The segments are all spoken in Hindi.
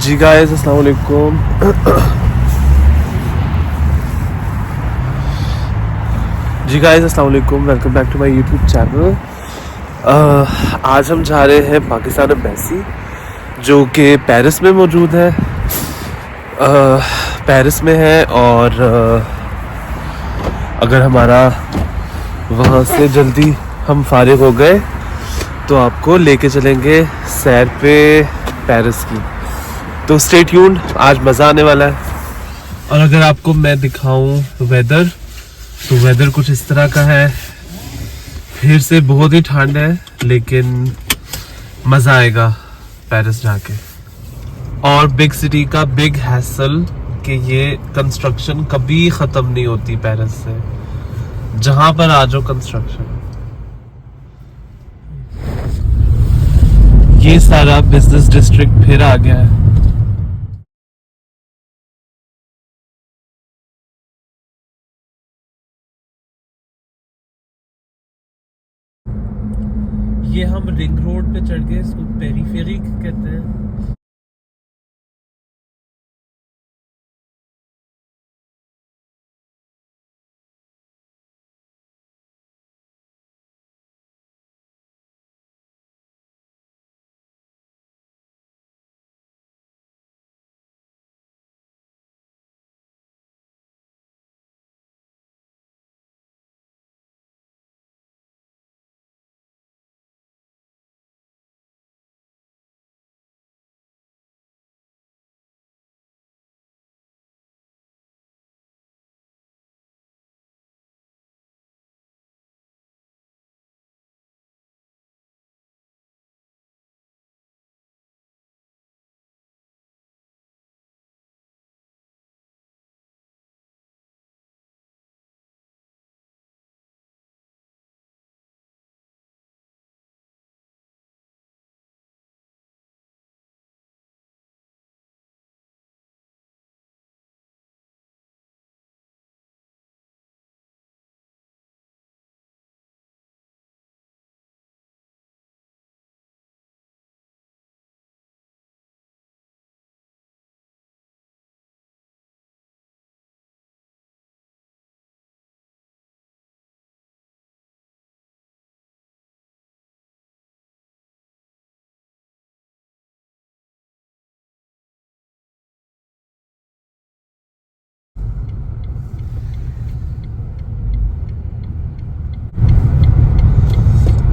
जी गाइस अस्सलाम वालेकुम। Welcome back to my YouTube channel. आज हम जा रहे हैं पाकिस्तान एम्बेसी जो कि पेरिस में मौजूद है। पेरिस में है और अगर हमारा वहाँ से जल्दी हम फारिग हो गए तो आपको लेके चलेंगे सैर पे पेरिस की। तो स्टे ट्यून्ड, आज मज़ा आने वाला है। और अगर आपको मैं दिखाऊं वेदर, तो वेदर कुछ इस तरह का है। फिर से बहुत ही ठंड है लेकिन मज़ा आएगा पेरिस जाके। और बिग सिटी का बिग हैसल कि ये कंस्ट्रक्शन कभी ख़त्म नहीं होती पेरिस से, जहाँ पर आ जाओ कंस्ट्रक्शन। ये सारा बिजनेस डिस्ट्रिक्ट फिर आ गया है। ये हम रिंग रोड पे चढ़ गए, इसको पेरीफेरी कहते हैं।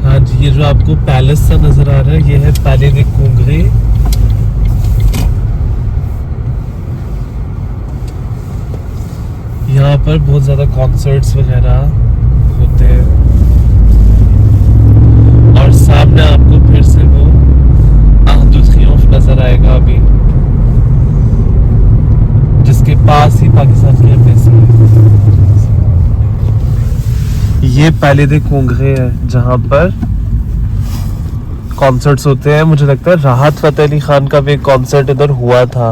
हाँ जी, ये जो आपको पैलेस सा नजर आ रहा है, ये है पैले दे कुंगरे। यहाँ पर बहुत ज़्यादा कॉन्सर्ट्स वगैरह होते हैं। और सामने आपको फिर से वो आर्क दु ट्रियोम्फ नजर आएगा अभी, जिसके पास ही पाकिस्तान की एम्बेसी है। ये पैले दे कुंगरे है जहाँ पर कॉन्सर्ट्स होते हैं। मुझे लगता है राहत फतेह अली खान का भी एक कॉन्सर्ट इधर हुआ था।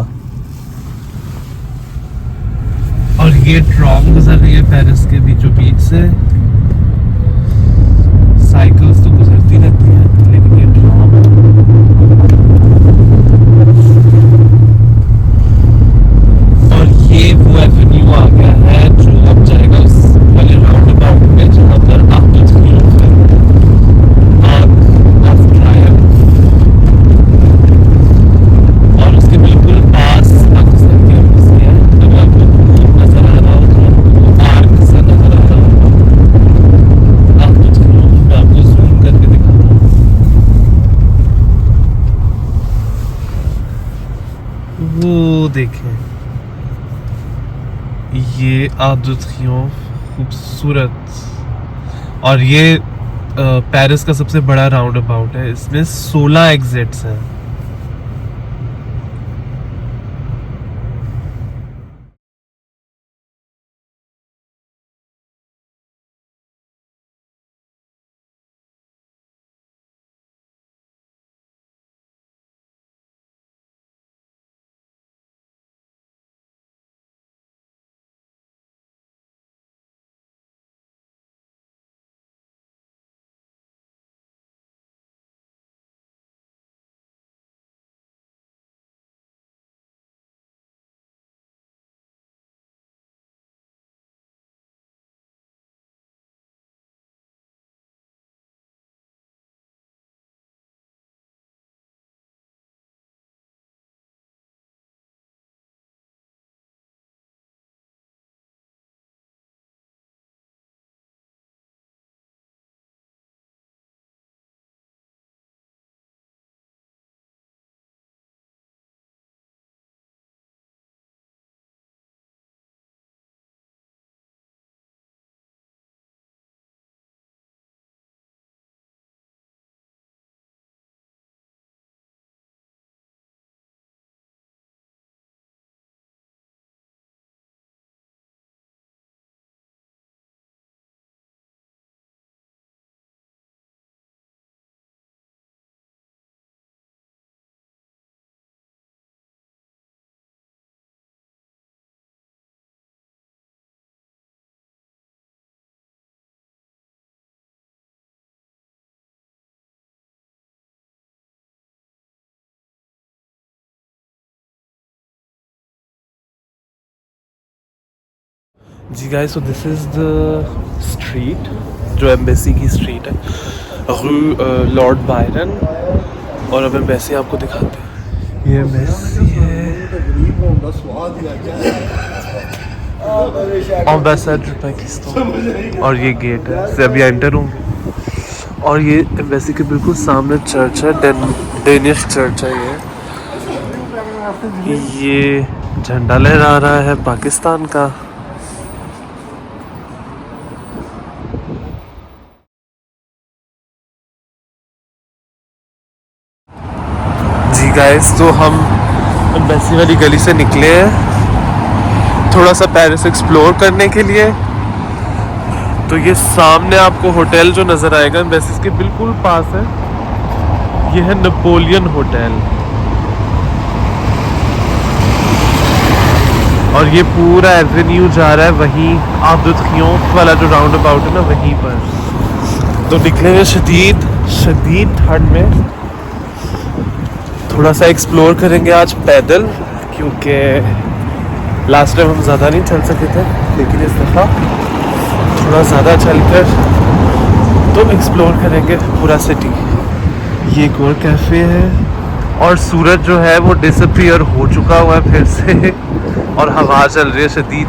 और ये ट्रॉम गुजर रही है पेरिस के बीचों बीच से। साइकिल्स तो गुजरती रहती हैं लेकिन ये ट्रॉम है। और ये वो एवेन्यू आ गया है जो अब जाएगा उस वाले राउंड अबाउट में जहाँ पर आर्क दु ट्रियोम्फ है, आर्क ऑफ ट्रायम्फ। और उसके बिल्कुल पास पाकिस्तान की एम्बेसी है। अगर आपको नजर आ रहा हो तो वो आर्क सा नजर आ रहा होगा। आर्क दु ट्रियोम्फ मैं आपको जूम करके दिखाता हूँ। वो देखें, ये आर्क दु ट्रियोम्फ खूबसूरत। और ये पेरिस का सबसे बड़ा राउंड अबाउट है। इसमें 16 एग्जिट्स हैं। जी guys, so this is the street जो एम्बेसी की स्ट्रीट है, रू लॉर्ड बायरन। और अब एम्बेसी आपको दिखाते हैं। ये एम्बेसी है, एम्बेसडर पाकिस्तान। और ये गेट है, से अभी एंटर होंगे। और ये एम्बेसी के बिल्कुल सामने चर्च है, डेनिश चर्च है ये झंडा लहरा रहा है पाकिस्तान का। जी गाइस, तो हम एम्बेसी वाली गली से निकले हैं थोड़ा सा पेरिस एक्सप्लोर करने के लिए। तो ये सामने आपको होटल जो नज़र आएगा एम्बेसी के बिल्कुल पास है, ये है नेपोलियन होटल। और ये पूरा एवेन्यू जा रहा है वहीं आब्दुल्खियों वाला जो राउंड अबाउट है ना, वहीं पर। तो निकले हुए शदीद ठंड में, थोड़ा सा एक्सप्लोर करेंगे आज पैदल, क्योंकि लास्ट टाइम हम ज़्यादा नहीं चल सके थे, लेकिन इस दफ़ा थोड़ा ज़्यादा चलकर तो एक्सप्लोर करेंगे पूरा सिटी। ये एक और कैफ़े है, और सूरज जो है वो डिसअपीयर हो चुका हुआ है फिर से, और हवा चल रही है शदीद।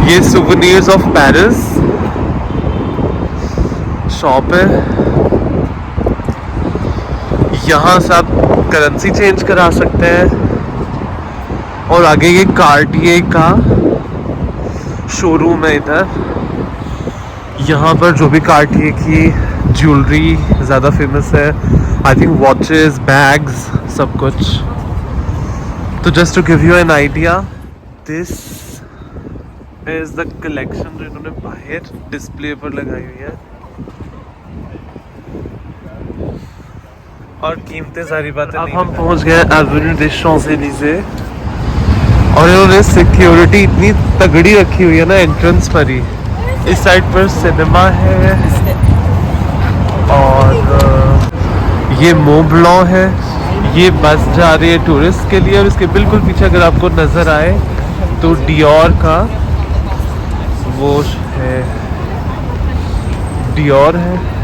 ये सुवेनिर्स ऑफ पेरिस शॉप है, यहाँ से आप करेंसी चेंज करा सकते हैं। और आगे ये कार्टियर का शोरूम है इधर। यहाँ पर जो भी कार्टियर की ज्वेलरी ज़्यादा फेमस है, आई थिंक वॉचेस, बैग्स, सब कुछ। तो just to give you an idea, this is the collection जो इन्होंने बाहर डिस्प्ले पर लगाई हुई है। और कीमतें सारी बातें। अब हम पहुंच गए एवेन्यू des Champs-Élysées, और इन्होंने सिक्योरिटी इतनी तगड़ी रखी हुई है ना एंट्रेंस पर ही। इस साइड पर सिनेमा है, और ये मोंट ब्लांc है। ये बस जा रही है टूरिस्ट के लिए, और इसके बिल्कुल पीछे अगर आपको नज़र आए तो डियोर का वो है, डियोर है।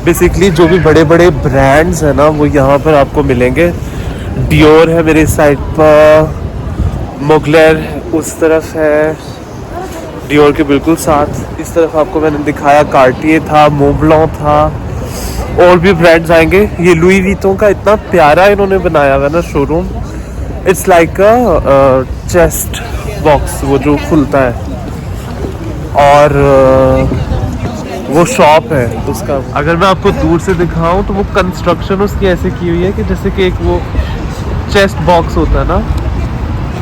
बेसिकली जो भी बड़े बड़े ब्रांड्स हैं ना, वो यहाँ पर आपको मिलेंगे। डियोर है मेरे साइड पर, मुगलर उस तरफ है, डियोर के बिल्कुल साथ इस तरफ आपको मैंने दिखाया कार्टियर था, मोंट ब्लांc था, और भी ब्रांड्स आएंगे। ये लुई वीतों का इतना प्यारा इन्होंने बनाया हुआ ना showroom, it's like a chest box, वो जो खुलता है। और वो शॉप है उसका, अगर मैं आपको दूर से दिखाऊं तो वो कंस्ट्रक्शन उसकी ऐसे की हुई है कि जैसे कि एक वो चेस्ट बॉक्स होता है ना,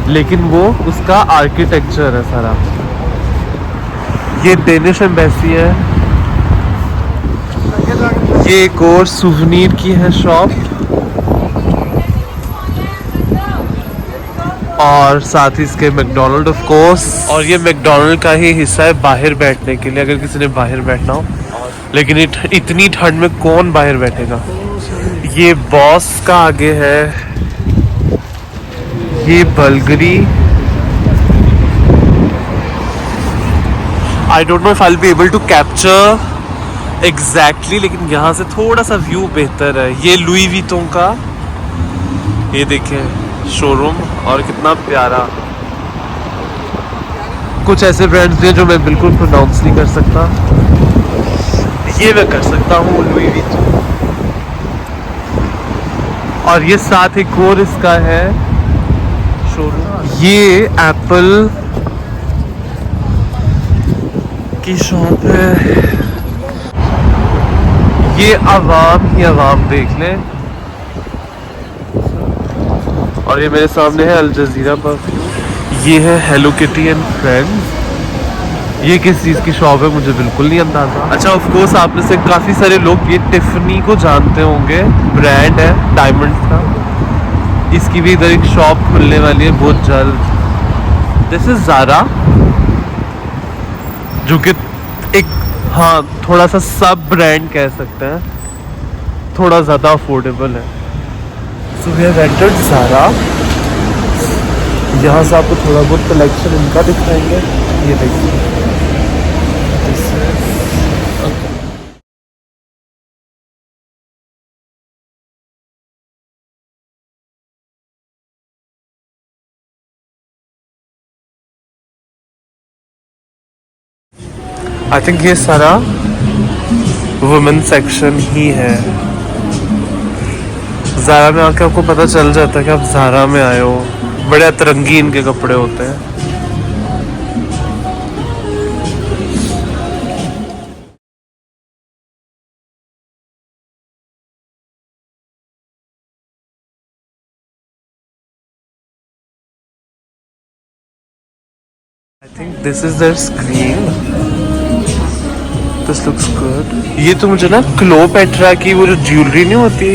लेकिन वो उसका आर्किटेक्चर है सारा। ये डेनिश एम्बेसी है। ये एक और सुवनीर की है शॉप, और साथ ही इसके मैकडोनल्ड ऑफ कोर्स। और ये मैकडोनल्ड का ही हिस्सा है बाहर बैठने के लिए, अगर किसी ने बाहर बैठना हो। लेकिन इतनी ठंड में कौन बाहर बैठेगा। ये बॉस का आगे है, ये Bulgari. I don't know if I will be able to capture exactly, लेकिन यहाँ से थोड़ा सा व्यू बेहतर है। ये लुई वीतों का, ये देखें शोरूम, और कितना प्यारा। कुछ ऐसे ब्रांड्स हैं जो मैं बिल्कुल प्रोनाउंस नहीं कर सकता, ये मैं कर सकता हूँ, लुई वीतों। और ये साथ एक और इसका है शोरूम, ये एप्पल की शॉप है। ये आवाम ही आवाम देख लें। और ये मेरे सामने है अल जजीरा पर, ये है हेलो किटी एंड फ्रेंड्स। ये किस चीज़ की शॉप है मुझे बिल्कुल नहीं अंदाजा। अच्छा, ऑफ कोर्स आप में से काफ़ी सारे लोग ये टिफनी को जानते होंगे, ब्रांड है डायमंड्स का। इसकी भी इधर एक शॉप खुलने वाली है बहुत जल्द। दिस इज ज़ारा, जो कि एक, हाँ, थोड़ा सा सब ब्रांड कह सकते हैं, थोड़ा ज़्यादा अफोर्डेबल है। So we have entered Zara. यहाँ से आपको थोड़ा बहुत कलेक्शन इनका दिखाएंगे। ये देखिए, आई थिंक ये सारा वुमेन सेक्शन ही है। ज़ारा में आके आपको पता चल जाता है कि आप ज़ारा में आए हो। बड़े अतरंगी इनके कपड़े होते हैं। I think this is their screen. This looks good. ये तो मुझे ना क्लोपेट्रा की वो जो ज्वेलरी नहीं होती,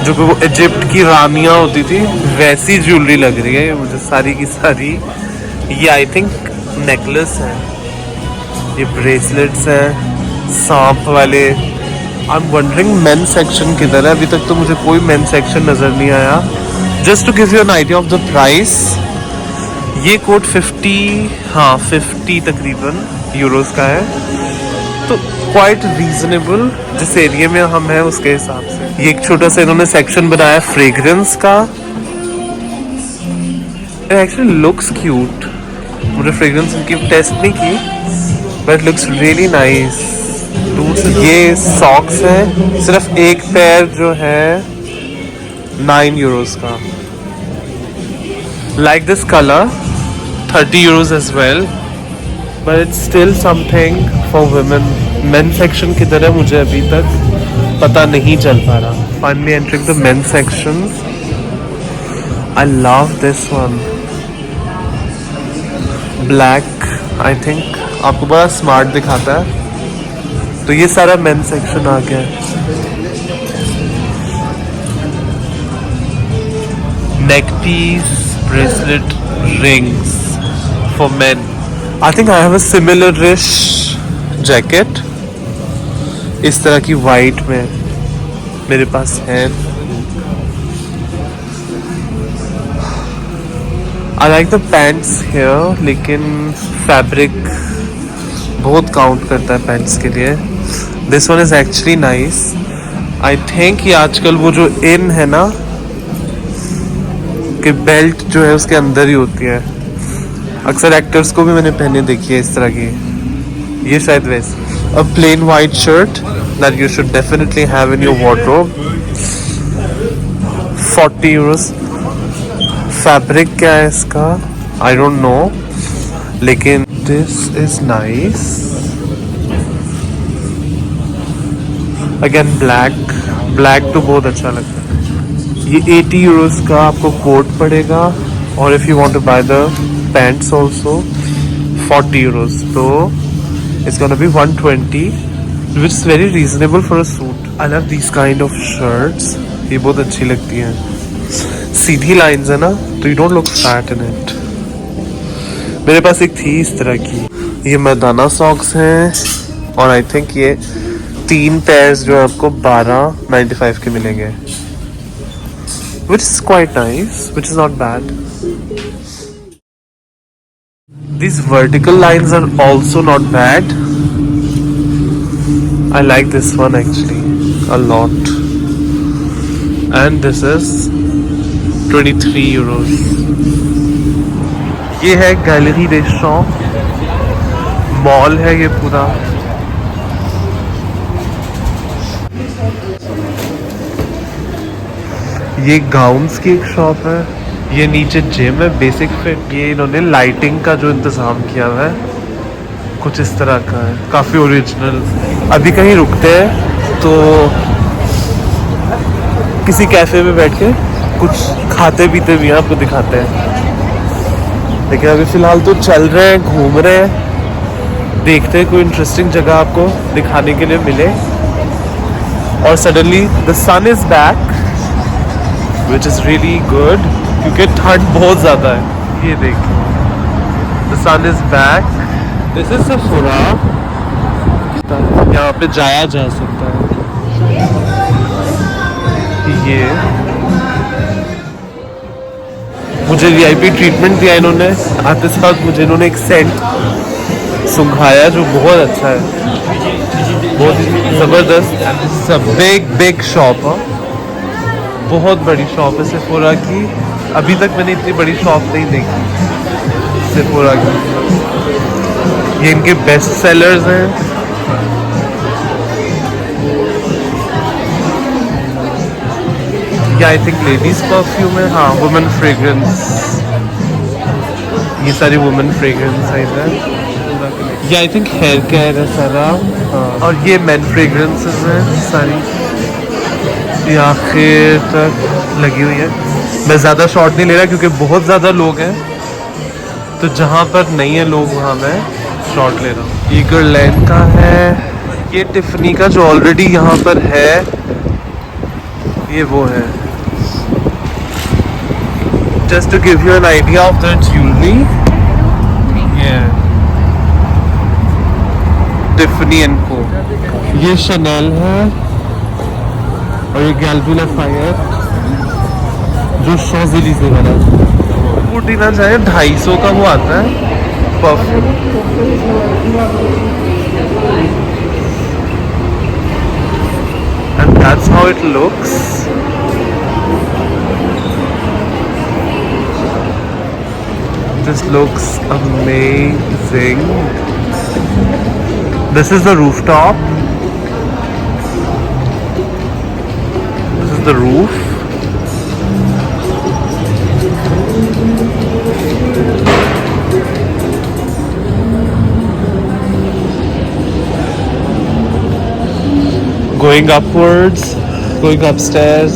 जो वो इजिप्ट की रानियां होती थी, वैसी ज्वेलरी लग रही है ये मुझे सारी की सारी। ये आई थिंक नेकलेस है, ये ब्रेसलेट्स हैं सांप वाले। I am wondering main section किधर है। अभी तक तो मुझे कोई मेन सेक्शन नजर नहीं आया। Just to give you an idea of the price, ये कोट 50 तकरीबन यूरोस का है, तो क्वाइट रीजनेबल जिस एरिया में हम हैं उसके हिसाब से। ये एक छोटा सा इन्होंने सेक्शन बनाया फ्रेग्रेंस का। Actually looks cute. मुझे फ्रेग्रेंस की टेस्ट नहीं की, बट लुक्स रियली नाइस। ये सॉक्स है, सिर्फ एक पैर जो है 9 यूरोस का। Like this colour 30 euros as well, but it's still something for women. Men section किधर है मुझे अभी तक पता नहीं चल पा रहा। Finally entering the main section. I love this one, black. I think आपको बड़ा स्मार्ट दिखाता है। तो ये सारा मेन सेक्शन आ गया है। Neck piece, bracelet, rings for men. I think I have a similarish jacket इस तरह की वाइट में मेरे पास है। I like the pants here, लेकिन फैब्रिक बहुत काउंट करता है पैंट्स के लिए। This one is actually nice. I think ये आजकल वो जो इन है ना कि बेल्ट जो है उसके अंदर ही होती है, अक्सर एक्टर्स को भी मैंने पहने देखी है इस तरह की। ये शायद वैसे a plain white shirt that you should definitely have in your wardrobe. 40 euros. Fabric क्या है इसका आई डोंट नो, लेकिन this is nice. Again black तो बहुत अच्छा लगता है। ये 80 यूरोस का आपको कोट पड़ेगा, और if you want to buy the pants also 40 euros, तो it's gonna be 120, which is very reasonable for a suit. I love this kind of shirts, ये बहुत अच्छी लगती हैं। सीधी लाइंस है ना, तो you don't look fat in it. मेरे पास एक थी इस तरह की। ये मर्दाना सॉक्स हैं, और आई थिंक ये 3 पेयर्स जो है आपको 12.95 के मिलेंगे, which is quite nice, which is not bad. These vertical lines are also not bad. I like this one actually a lot. And this is 23 euros. ये है गैलरी दे शॉप, मॉल है ये पूरा। ये गाउन्स की एक शॉप है, ये नीचे जिम है बेसिक फिट। ये इन्होंने लाइटिंग का जो इंतज़ाम किया हुआ है कुछ इस तरह का है, काफ़ी ओरिजिनल। अभी कहीं रुकते हैं तो किसी कैफ़े में बैठ के कुछ खाते पीते भी हैं, आपको दिखाते हैं। लेकिन अभी फ़िलहाल तो चल रहे हैं, घूम रहे हैं, देखते हैं कोई इंटरेस्टिंग जगह आपको दिखाने के लिए मिले। और suddenly the sun is back, which is really good, क्योंकि ठंड बहुत ज़्यादा है। ये देखिए, the sun is back. This is Sephora. यहाँ पे जाया जा सकता है। मुझे वीआईपी ट्रीटमेंट दिया इन्होंने। आते साथ मुझे इन्होंने एक सेंट सुंघाया जो बहुत अच्छा है, बहुत ही ज़बरदस्त। बिग शॉप है, बहुत बड़ी शॉप है सेफोरा की। अभी तक मैंने इतनी बड़ी शॉप नहीं देखी सेफोरा की। ये इनके बेस्ट सेलर्स हैं। ये आई थिंक लेडीज परफ्यूम है, हाँ वुमेन फ्रेग्रेंस। ये सारी वुमेन फ्रेग्रेंस है इधर। ये आई थिंक हेयर केयर है सारा, हाँ। और ये मेन फ्रेग्रेंसेस हैं सारी, ये आखिर तक लगी हुई है। मैं ज़्यादा शॉट नहीं ले रहा क्योंकि बहुत ज़्यादा लोग हैं, तो जहाँ पर नहीं है लोग वहाँ मैं शॉट ले रहा हूँ। ये गर्लैंड का है, ये टिफनी का जो ऑलरेडी यहाँ पर है, ये वो है। Just to give you an idea of the jewellery, ये टिफनी एंड को। ये शनेल है और ये गैल्वी लफायर जो शॉज़ेलीज़े वाला बूटी ना जाए 250 का वो आता है perfume. And that's how it looks. This looks amazing. This is the rooftop, this is the roof. Going upwards, going upstairs।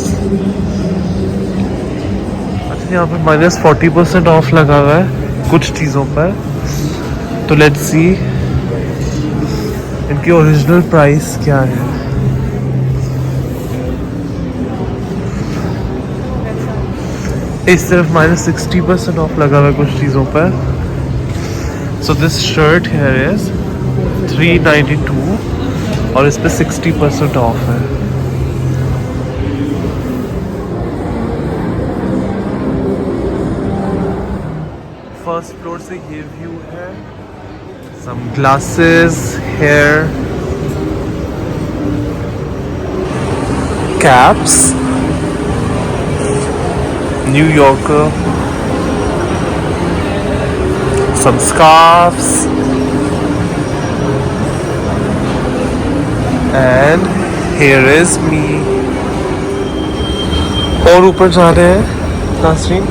अच्छा यहाँ पे -40% ऑफ लगा हुआ है कुछ चीज़ों पर, तो लेट्स सी इनकी ओरिजिनल प्राइस क्या है। इस तरफ -60% ऑफ लगा हुआ है कुछ चीज़ों पर। So this shirt here is 392 और इस पे 60% ऑफ है। फर्स्ट फ्लोर से ये व्यू है। Some glasses, hair caps, New Yorker, some scarfs and here is me। और ऊपर जा रहे हैं नासरीन।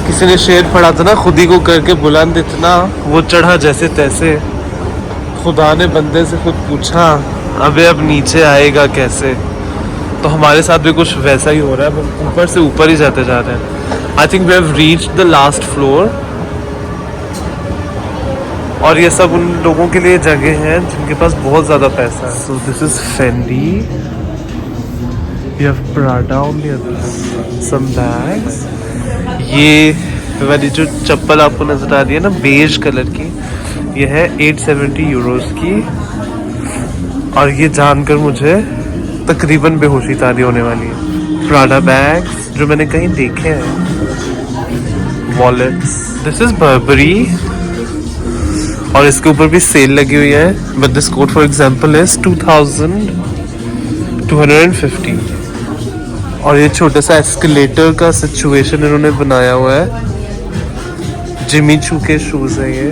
किसी ने शेर पढ़ा था ना, खुद ही को करके बुलंद इतना वो चढ़ा जैसे तैसे। खुदा ने बंदे से खुद पूछा अबे अब नीचे आएगा कैसे। तो हमारे साथ भी कुछ वैसा ही हो रहा है, ऊपर से ऊपर ही जाते जा रहे हैं। I think we have reached the last floor. और ये सब उन लोगों के लिए जगह है जिनके पास बहुत ज़्यादा पैसा है। So this is Fendi, you have Prada on the other, some bags. ये वाली जो चप्पल आपको नजर आ रही है ना बेज कलर की, ये है 870 यूरोस की। और ये जानकर मुझे तकरीबन बेहोशी तारी होने वाली है। प्राडा बैग्स जो मैंने कहीं देखे हैं, वॉलेट्स। दिस इज बर्बरी और इसके ऊपर भी सेल लगी हुई है, but this coat for example is 2250। और ये छोटा सा एस्केलेटर का सिचुएशन इन्होंने बनाया हुआ है। जिमी चू के शूज है ये।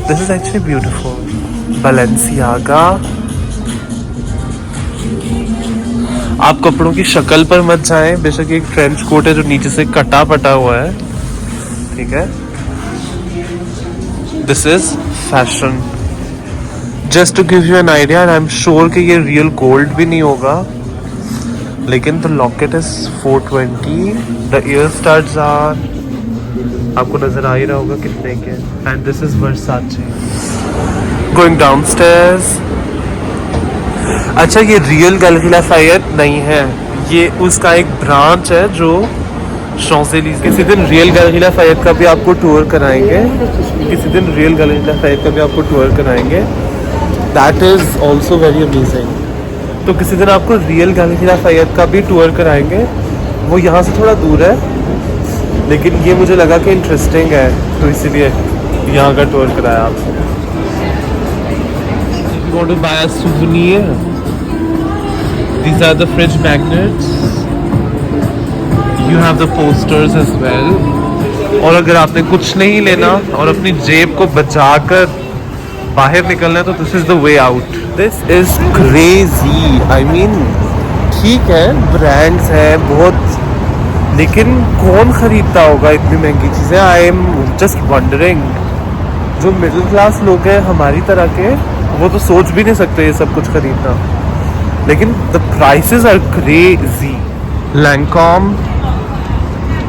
This is actually beautiful. Balenciaga. आप कपड़ों की शक्ल पर मत जाएं, बेशक एक ट्रेंच कोट है जो नीचे से कटा पटा हुआ है, ठीक है। This is fashion, just to give you an idea. I am sure कि ये रियल गोल्ड भी नहीं होगा, लेकिन the locket is 420। The ear stars are, आपको नजर आ ही रहा होगा कितने के। And this is Versace. Going downstairs. अच्छा ये रियल गैलरी लाफायत नहीं है, ये उसका एक ब्रांच है जो शॉज़ेलीज़े। किसी दिन रियल गैलरी लाफायत का भी आपको टूर कराएंगे, किसी दिन रियल गैलरी लाफायत का भी आपको टूर कराएंगे। That is also very amazing. तो किसी दिन आपको रियल गैलरी लाफायत का भी टूर कराएंगे। वो यहाँ से थोड़ा दूर है, लेकिन ये मुझे लगा कि इंटरेस्टिंग है, तो इसीलिए यहाँ का टूर कराया आपको। You want to buy a souvenir? These are the fridge magnets. You have the posters as well. और अगर आपने कुछ नहीं लेना और अपनी जेब को बचाकर बाहर निकलना है तो this is the way out. This is crazy. I mean ठीक है, ब्रांड्स है बहुत, लेकिन कौन खरीदता होगा इतनी महंगी चीज़ें? I am just wondering. जो मिडिल क्लास लोग हैं हमारी तरह के, वो तो सोच भी नहीं सकते ये सब कुछ खरीदना, लेकिन the prices are crazy. Lancome,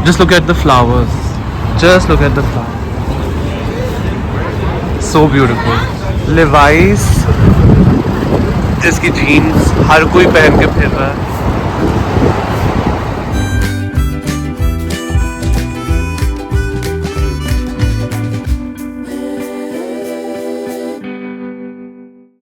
just look at the flowers, just look at the flowers, so beautiful. Levi's, जिसकी जीन्स हर कोई पहन के फिर रहा है।